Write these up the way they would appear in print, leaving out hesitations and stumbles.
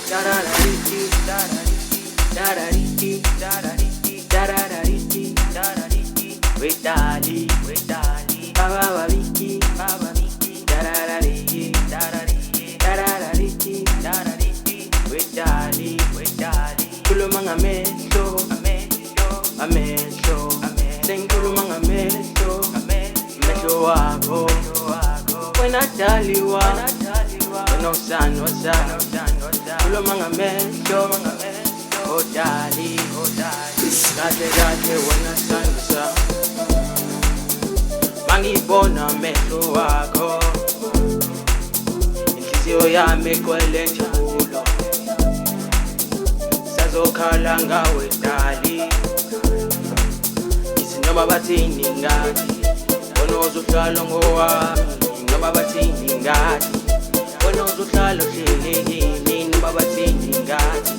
darariti, darariti, darariti, darariti, darariti, Wedali, Wedali, Baba Viki, darariti, darariti, darariti, darariti, Wedali, Wedali, kulumang amesho, amesho, kulumang amesho, amesho wako, wenataliwa, wenosanwa sa, kulumang amesho, odali, gate wenasanwa sa, mangibona amesho wako, inhliziyo yami igcwele injabulo, sazokhala ngawe dali, noma bathini ngathi, wena uzohlala ngowami, noma bathini ngathi, wena uzohlala uhleli kimi, noma bathini ngathi,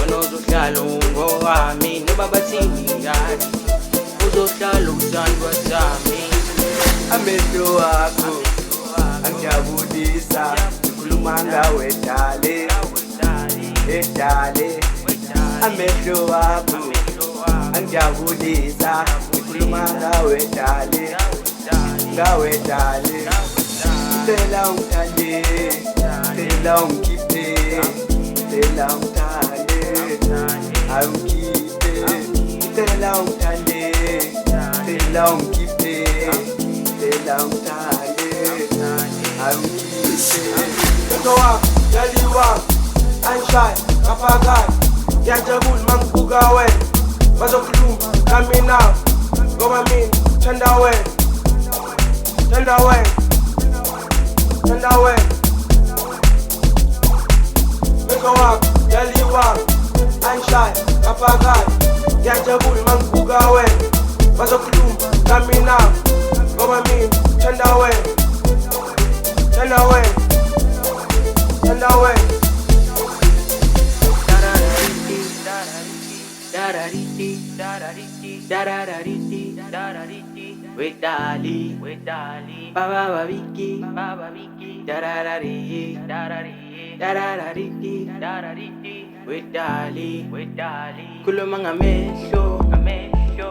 wena uzohlala ngowami, noma bathini ngathi, uzohlala usandwa sami. Amehlo wakho angijabulisa, ngikhuluma ngawe dale, dale. Amehlo wakho angijabulisa, ngikhuluma ngawe dale, Ngicela ungithande, ngicela ungikhiphe, ngicela ungithande, awungikhiphe. Ngicela ungithande, ngicela ungikhiphe, ngicela ungithande, awungikhiphe. Mento wami, yali wami, ayishaya ngaphakathi, ngiyajabula mangibuka wena, bazokhuluma nami nawe, ngoba mina ngithanda wena, thanda wena, thanda wena. Mento wami, yali wami, ayishaya ngaphakathi, ngiyajabula mangibuka wena, bazokhuluma nami nawe, ngoba mina ngithanda wena, thanda wena, thanda wena. Darariti, darariti, darariti, darariti, Wedali, Wedali, Baba Viki, darariti, darariti, darariti, darariti, Wedali, Wedali, kulumang amesho, amesho,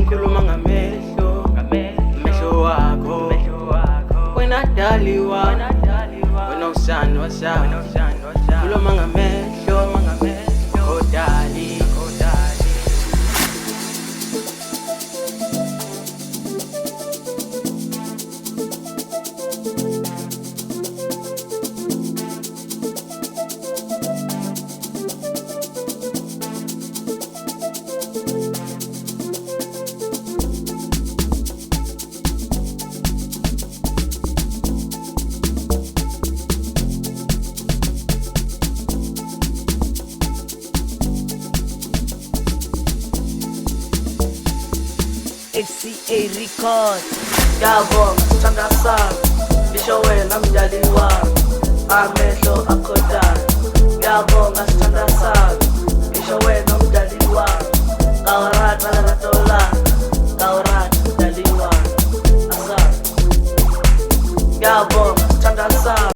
kulumang amesho, amesho wako, wenataliwa, wenosanwa sa, kulumang amesho, odali, odali. FCA Record. Yabo, thanda sami, ngisho wena mdali wami, amehlo akhodayo. Yabo,